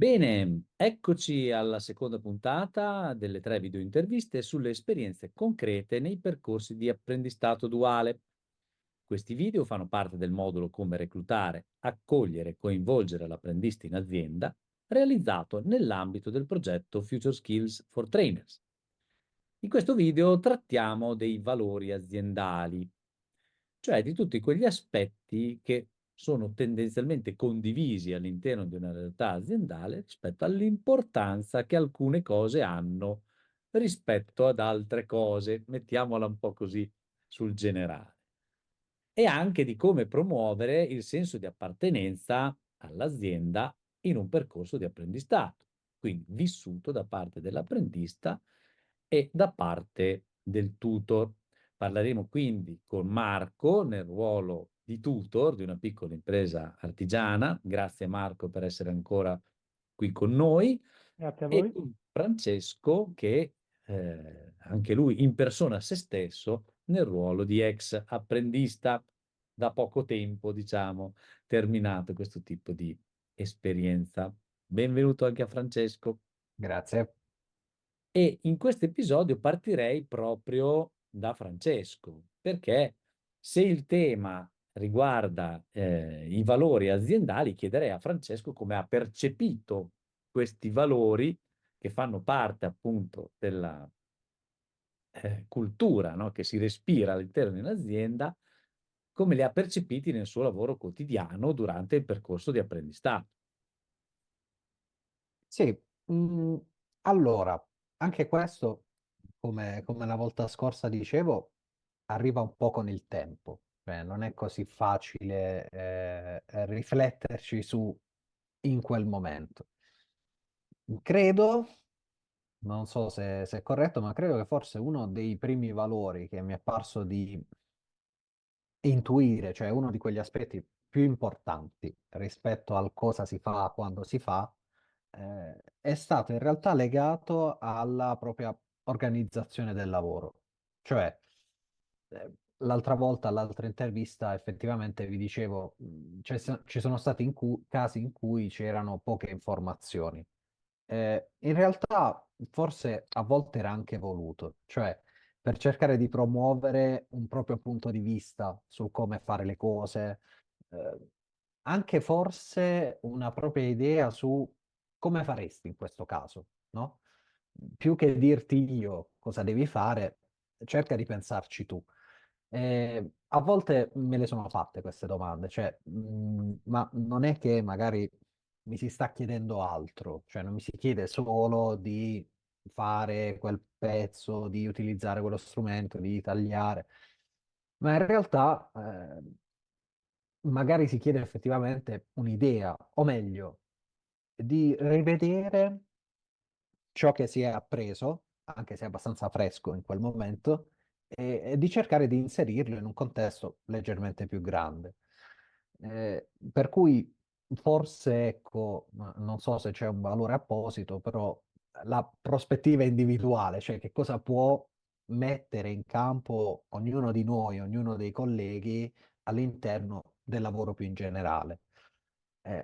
Bene, eccoci alla seconda puntata delle 3 video interviste sulle esperienze concrete nei percorsi di apprendistato duale. Questi video fanno parte del modulo Come reclutare, accogliere e coinvolgere l'apprendista in azienda, realizzato nell'ambito del progetto Future Skills for Trainers. In questo video trattiamo dei valori aziendali, cioè di tutti quegli aspetti che sono tendenzialmente condivisi all'interno di una realtà aziendale rispetto all'importanza che alcune cose hanno rispetto ad altre cose, mettiamola un po' così sul generale. E anche di come promuovere il senso di appartenenza all'azienda in un percorso di apprendistato, quindi vissuto da parte dell'apprendista e da parte del tutor. Parleremo quindi con Marco nel ruolo di tutor di una piccola impresa artigiana. Grazie Marco per essere ancora qui con noi. Grazie a E voi. con Francesco che anche lui impersona se stesso nel ruolo di ex apprendista da poco tempo, diciamo, terminato questo tipo di esperienza. Benvenuto anche a Francesco. Grazie. E in questo episodio partirei proprio da Francesco, perché se il tema riguarda i valori aziendali, chiederei a Francesco come ha percepito questi valori che fanno parte appunto della cultura, no, che si respira all'interno di un'azienda, come li ha percepiti nel suo lavoro quotidiano durante il percorso di apprendistato. Sì, allora, anche questo, come la volta scorsa dicevo, arriva un po' con il tempo. Cioè, non è così facile rifletterci su in quel momento. Credo, non so se è corretto, ma credo che forse uno dei primi valori che mi è parso di intuire, cioè uno di quegli aspetti più importanti rispetto al cosa si fa quando si fa, è stato in realtà legato alla propria organizzazione del lavoro. Cioè, l'altra volta, all'altra intervista, effettivamente vi dicevo, ci sono stati casi in cui c'erano poche informazioni. In realtà forse a volte era anche voluto, cioè per cercare di promuovere un proprio punto di vista su come fare le cose, eh, anche forse una propria idea su come faresti in questo caso, no? Più che dirti io cosa devi fare, cerca di pensarci tu. A volte me le sono fatte queste domande, cioè, ma non è che magari mi si sta chiedendo altro, cioè non mi si chiede solo di fare quel pezzo, di utilizzare quello strumento, di tagliare, ma in realtà magari si chiede effettivamente un'idea, o meglio, di rivedere ciò che si è appreso, anche se è abbastanza fresco in quel momento, e di cercare di inserirlo in un contesto leggermente più grande. Per cui forse, ecco, non so se c'è un valore apposito, però la prospettiva individuale, cioè che cosa può mettere in campo ognuno di noi, ognuno dei colleghi all'interno del lavoro più in generale.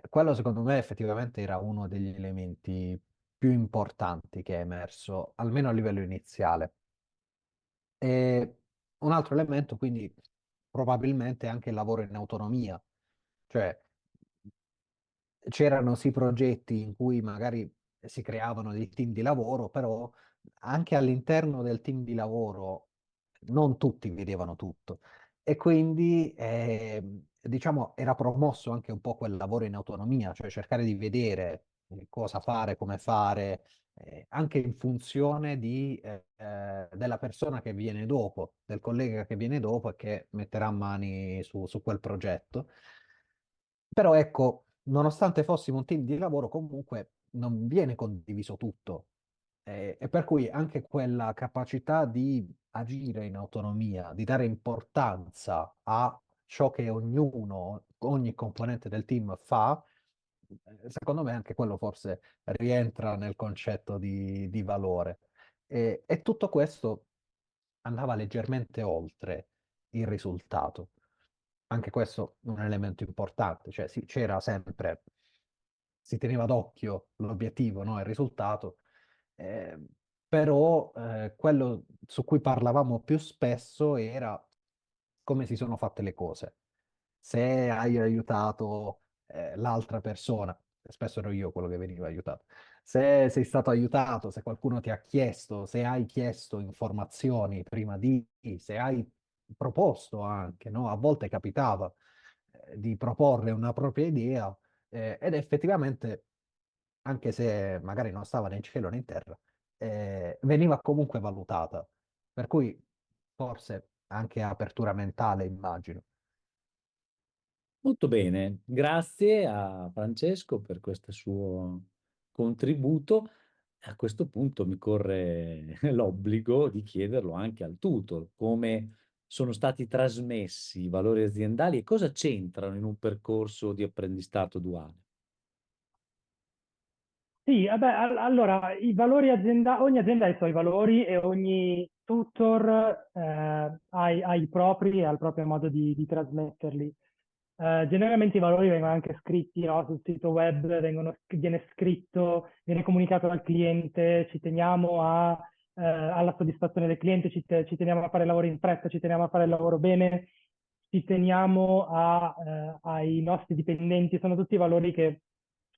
Quello secondo me effettivamente era uno degli elementi più importanti che è emerso, almeno a livello iniziale. E un altro elemento, quindi, probabilmente anche il lavoro in autonomia, cioè c'erano sì progetti in cui magari si creavano dei team di lavoro, però anche all'interno del team di lavoro non tutti vedevano tutto. E quindi, diciamo, era promosso anche un po' quel lavoro in autonomia, cioè cercare di vedere cosa fare, come fare, anche in funzione della persona che viene dopo, del collega che viene dopo e che metterà mani su quel progetto. Però ecco, nonostante fossimo un team di lavoro, comunque non viene condiviso tutto. E per cui anche quella capacità di agire in autonomia, di dare importanza a ciò che ognuno, ogni componente del team fa, secondo me anche quello forse rientra nel concetto di valore. E tutto questo andava leggermente oltre il risultato. Anche questo è un elemento importante, cioè sì, c'era sempre si teneva d'occhio l'obiettivo, no? Il risultato. Eh, Però quello su cui parlavamo più spesso era come si sono fatte le cose. Se hai aiutato l'altra persona, spesso ero io quello che veniva aiutato, se sei stato aiutato, se qualcuno ti ha chiesto, se hai chiesto informazioni prima di, se hai proposto anche, no? A volte capitava di proporre una propria idea ed effettivamente, anche se magari non stava né in cielo né in terra, veniva comunque valutata. Per cui forse anche apertura mentale, immagino. Molto bene, grazie a Francesco per questo suo contributo. A questo punto mi corre l'obbligo di chiederlo anche al tutor, come sono stati trasmessi i valori aziendali e cosa c'entrano in un percorso di apprendistato duale. Sì, vabbè, allora, i valori aziendali, ogni azienda ha i suoi valori e ogni tutor ha i propri e ha il proprio modo di trasmetterli. Generalmente i valori vengono anche scritti, no, sul sito web, viene scritto, viene comunicato al cliente, ci teniamo alla soddisfazione del cliente, ci teniamo a fare il lavoro in fretta, ci teniamo a fare il lavoro bene, ci teniamo ai nostri dipendenti, sono tutti valori che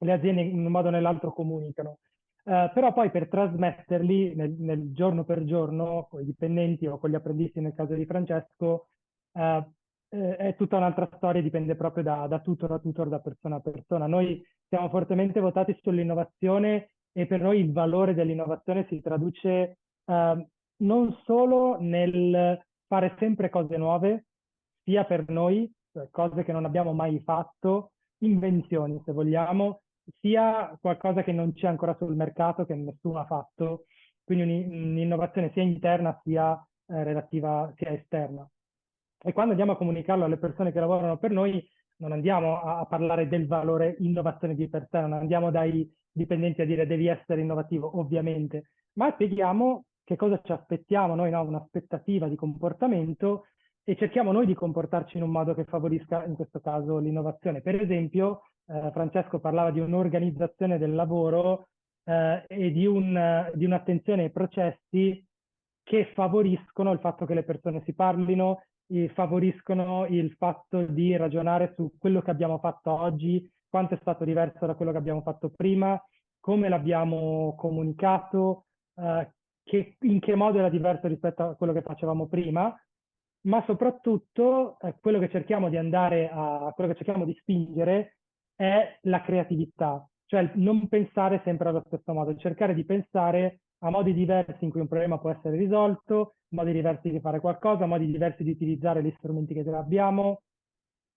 le aziende in un modo o nell'altro comunicano. Però poi per trasmetterli nel giorno per giorno con i dipendenti o con gli apprendisti nel caso di Francesco, eh, è tutta un'altra storia, dipende proprio da tutor a tutor, da persona a persona. Noi siamo fortemente votati sull'innovazione e per noi il valore dell'innovazione si traduce non solo nel fare sempre cose nuove, sia per noi, cioè cose che non abbiamo mai fatto, invenzioni se vogliamo, sia qualcosa che non c'è ancora sul mercato, che nessuno ha fatto, quindi un'innovazione sia interna sia relativa, sia esterna. E quando andiamo a comunicarlo alle persone che lavorano per noi, non andiamo a parlare del valore innovazione di per sé, non andiamo dai dipendenti a dire devi essere innovativo, ovviamente, ma spieghiamo che cosa ci aspettiamo noi, no? Un'aspettativa di comportamento e cerchiamo noi di comportarci in un modo che favorisca, in questo caso, l'innovazione. Per esempio, Francesco parlava di un'organizzazione del lavoro e di un'attenzione ai processi che favoriscono il fatto che le persone si parlino, favoriscono il fatto di ragionare su quello che abbiamo fatto oggi, quanto è stato diverso da quello che abbiamo fatto prima, come l'abbiamo comunicato, in che modo era diverso rispetto a quello che facevamo prima, ma soprattutto quello che cerchiamo di quello che cerchiamo di spingere è la creatività, cioè il non pensare sempre allo stesso modo, cercare di pensare a modi diversi in cui un problema può essere risolto, modi diversi di fare qualcosa, modi diversi di utilizzare gli strumenti che già abbiamo,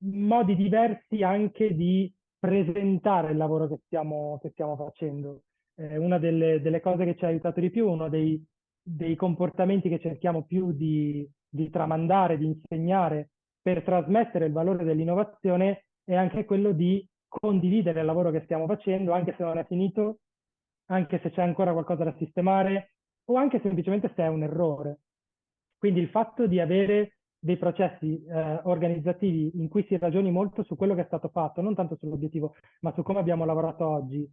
modi diversi anche di presentare il lavoro che stiamo facendo. Una delle cose che ci ha aiutato di più, uno dei comportamenti che cerchiamo più di tramandare, di insegnare per trasmettere il valore dell'innovazione è anche quello di condividere il lavoro che stiamo facendo, anche se non è finito, anche se c'è ancora qualcosa da sistemare o anche semplicemente se è un errore. Quindi il fatto di avere dei processi organizzativi in cui si ragioni molto su quello che è stato fatto, non tanto sull'obiettivo, ma su come abbiamo lavorato oggi,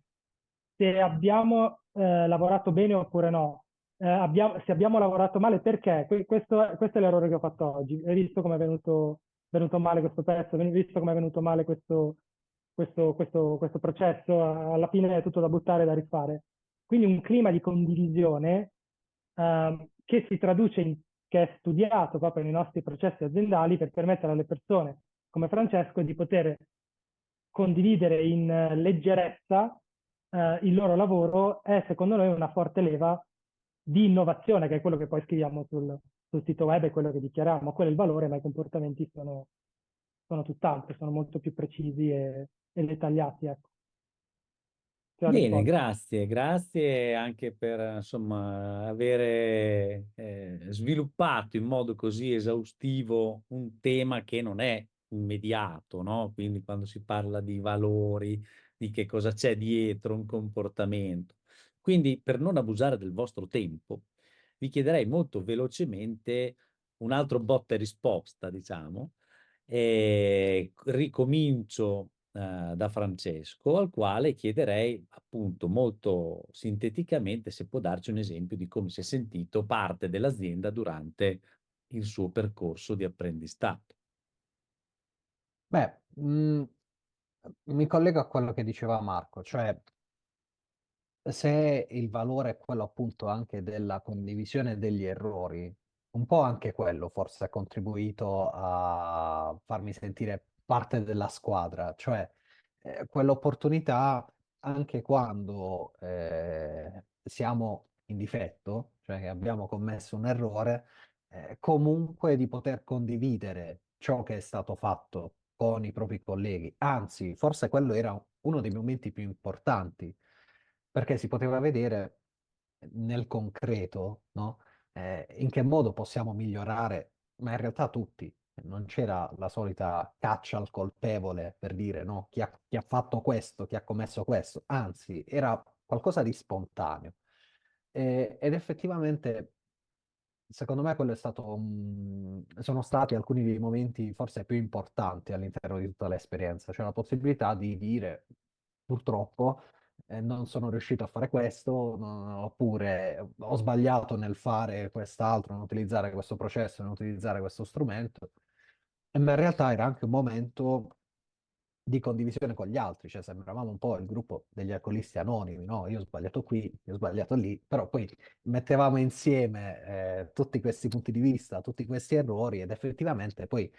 se abbiamo lavorato bene oppure no, se abbiamo lavorato male perché, questo è l'errore che ho fatto oggi, hai visto come è venuto male questo pezzo, hai visto come è venuto male questo processo, alla fine è tutto da buttare e da rifare. Quindi un clima di condivisione che si traduce che è studiato proprio nei nostri processi aziendali per permettere alle persone come Francesco di poter condividere in leggerezza il loro lavoro è secondo noi una forte leva di innovazione, che è quello che poi scriviamo sul sito web e quello che dichiariamo. Quello è il valore, ma i comportamenti sono tutt'altro, sono molto più precisi e dettagliati. Ecco. Ti ho Bene, risposto. grazie, grazie anche per insomma avere sviluppato in modo così esaustivo un tema che non è immediato, no? Quindi quando si parla di valori, di che cosa c'è dietro un comportamento. Quindi per non abusare del vostro tempo, vi chiederei molto velocemente un altro botta e risposta, diciamo. Ricomincio da Francesco, al quale chiederei appunto molto sinteticamente se può darci un esempio di come si è sentito parte dell'azienda durante il suo percorso di apprendistato. Beh, mi collego a quello che diceva Marco, cioè se il valore è quello appunto anche della condivisione degli errori, un po' anche quello forse ha contribuito a farmi sentire parte della squadra, cioè quell'opportunità anche quando siamo in difetto, cioè che abbiamo commesso un errore, comunque di poter condividere ciò che è stato fatto con i propri colleghi. Anzi, forse quello era uno dei momenti più importanti perché si poteva vedere nel concreto, no? In che modo possiamo migliorare, ma in realtà tutti. Non c'era la solita caccia al colpevole per dire no, chi ha fatto questo, chi ha commesso questo, anzi, era qualcosa di spontaneo. Ed effettivamente, secondo me, quello è stato, sono stati alcuni dei momenti forse più importanti all'interno di tutta l'esperienza, cioè la possibilità di dire, purtroppo non sono riuscito a fare questo, oppure ho sbagliato nel fare quest'altro, non utilizzare questo processo, non utilizzare questo strumento. Ma in realtà era anche un momento di condivisione con gli altri, cioè sembravamo un po' il gruppo degli alcolisti anonimi, no? Io ho sbagliato qui, io ho sbagliato lì, però poi mettevamo insieme tutti questi punti di vista, tutti questi errori ed effettivamente poi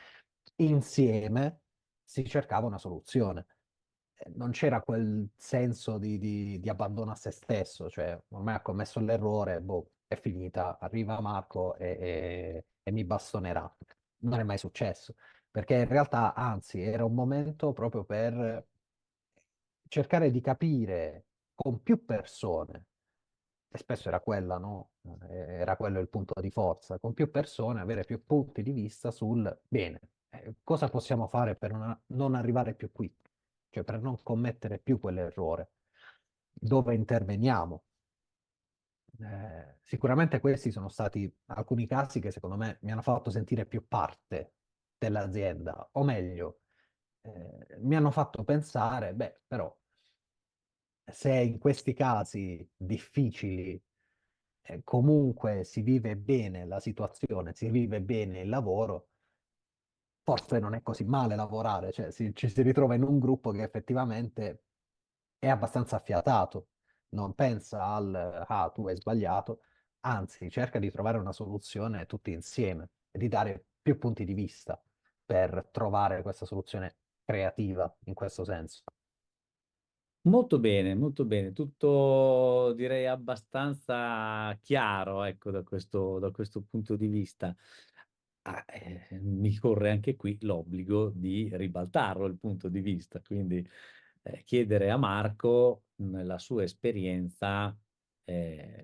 insieme si cercava una soluzione. Non c'era quel senso di abbandono a se stesso, cioè ormai ha commesso l'errore, boh, è finita, arriva Marco e mi bastonerà. Non è mai successo, perché in realtà, anzi, era un momento proprio per cercare di capire con più persone, e spesso era quella, no? Era quello il punto di forza, con più persone avere più punti di vista sul bene, cosa possiamo fare per non arrivare più qui, cioè per non commettere più quell'errore, dove interveniamo. Sicuramente questi sono stati alcuni casi che secondo me mi hanno fatto sentire più parte dell'azienda, o meglio, mi hanno fatto pensare, beh, però se in questi casi difficili comunque si vive bene la situazione, si vive bene il lavoro, forse non è così male lavorare, cioè ci si ritrova in un gruppo che effettivamente è abbastanza affiatato, non pensa al ah, tu hai sbagliato, anzi cerca di trovare una soluzione tutti insieme e di dare più punti di vista per trovare questa soluzione creativa in questo senso. Molto bene, tutto direi abbastanza chiaro, ecco, da questo punto di vista. Mi corre anche qui l'obbligo di ribaltarlo il punto di vista, quindi chiedere a Marco, nella sua esperienza,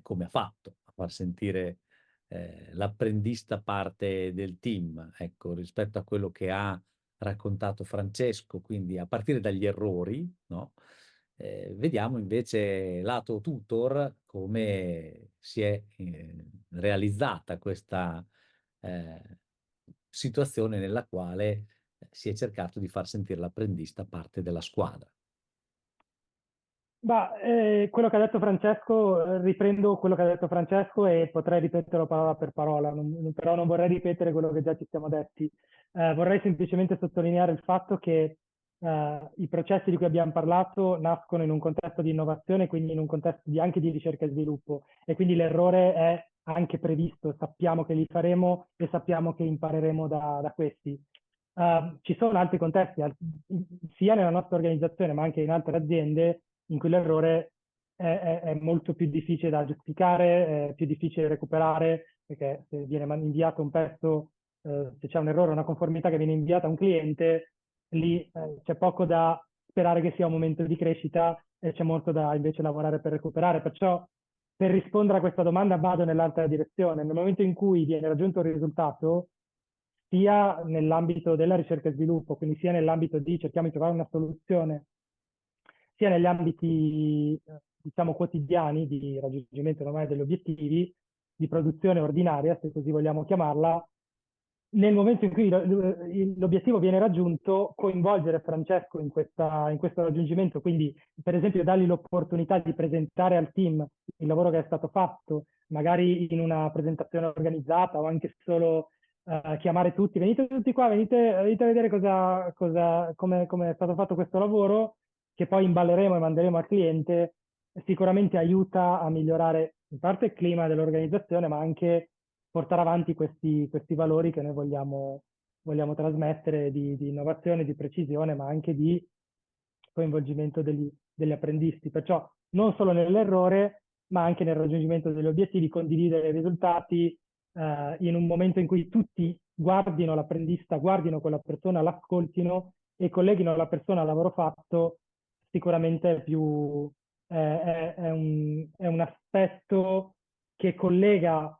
come ha fatto a far sentire l'apprendista parte del team, ecco, rispetto a quello che ha raccontato Francesco, quindi a partire dagli errori, no? Vediamo invece lato tutor come si è realizzata questa situazione nella quale si è cercato di far sentire l'apprendista parte della squadra. Quello che ha detto Francesco, riprendo quello che ha detto Francesco e potrei ripeterlo parola per parola, però non vorrei ripetere quello che già ci siamo detti. Vorrei semplicemente sottolineare il fatto che i processi di cui abbiamo parlato nascono in un contesto di innovazione, quindi in un contesto anche di ricerca e sviluppo, e quindi l'errore è anche previsto, sappiamo che li faremo e sappiamo che impareremo da questi. Ci sono altri contesti, sia nella nostra organizzazione ma anche in altre aziende, in cui l'errore è molto più difficile da giustificare, è più difficile recuperare, perché se viene inviato un pezzo, se c'è un errore, una conformità che viene inviata a un cliente, lì c'è poco da sperare che sia un momento di crescita e c'è molto da invece lavorare per recuperare. Perciò, per rispondere a questa domanda, vado nell'altra direzione. Nel momento in cui viene raggiunto un risultato, sia nell'ambito della ricerca e sviluppo, quindi sia nell'ambito di cerchiamo di trovare una soluzione, sia negli ambiti, diciamo, quotidiani di raggiungimento normale degli obiettivi, di produzione ordinaria, se così vogliamo chiamarla, nel momento in cui l'obiettivo viene raggiunto, coinvolgere Francesco in questo raggiungimento, quindi per esempio dargli l'opportunità di presentare al team il lavoro che è stato fatto, magari in una presentazione organizzata o anche solo chiamare tutti, venite tutti qua, venite a vedere come è stato fatto questo lavoro, che poi imballeremo e manderemo al cliente, sicuramente aiuta a migliorare in parte il clima dell'organizzazione, ma anche portare avanti questi valori che noi vogliamo trasmettere di innovazione, di precisione, ma anche di coinvolgimento degli apprendisti. Perciò non solo nell'errore, ma anche nel raggiungimento degli obiettivi, condividere i risultati in un momento in cui tutti guardino l'apprendista, guardino quella persona, l'ascoltino e colleghino la persona al lavoro fatto, sicuramente è un aspetto che collega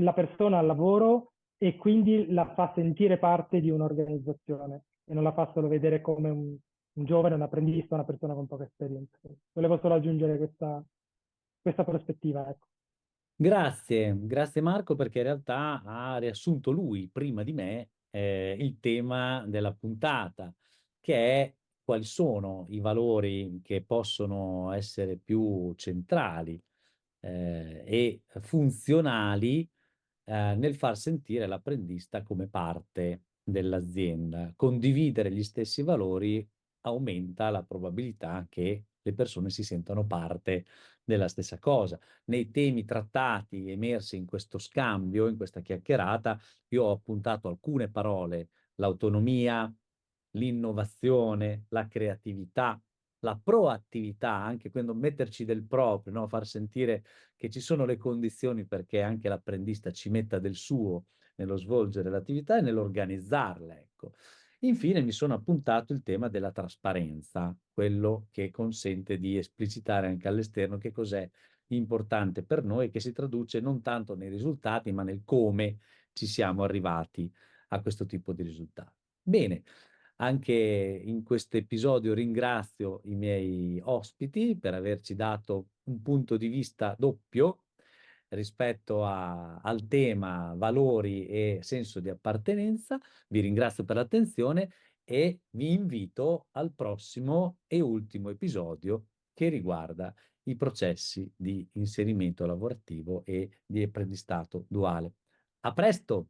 la persona al lavoro e quindi la fa sentire parte di un'organizzazione e non la fa solo vedere come un giovane, un apprendista, una persona con poca esperienza. Volevo solo aggiungere questa prospettiva, ecco. Grazie Marco, perché in realtà ha riassunto lui prima di me il tema della puntata, che è quali sono i valori che possono essere più centrali e funzionali nel far sentire l'apprendista come parte dell'azienda. Condividere gli stessi valori aumenta la probabilità che le persone si sentano parte della stessa cosa. Nei temi trattati, emersi in questo scambio, in questa chiacchierata, io ho appuntato alcune parole: l'autonomia, l'innovazione, la creatività, la proattività, anche quando metterci del proprio, no? Far sentire che ci sono le condizioni perché anche l'apprendista ci metta del suo nello svolgere l'attività e nell'organizzarla, ecco. Infine mi sono appuntato il tema della trasparenza, quello che consente di esplicitare anche all'esterno che cos'è importante per noi, che si traduce non tanto nei risultati, ma nel come ci siamo arrivati a questo tipo di risultati. Bene, anche in questo episodio ringrazio i miei ospiti per averci dato un punto di vista doppio rispetto al tema valori e senso di appartenenza. Vi ringrazio per l'attenzione e vi invito al prossimo e ultimo episodio che riguarda i processi di inserimento lavorativo e di apprendistato duale. A presto!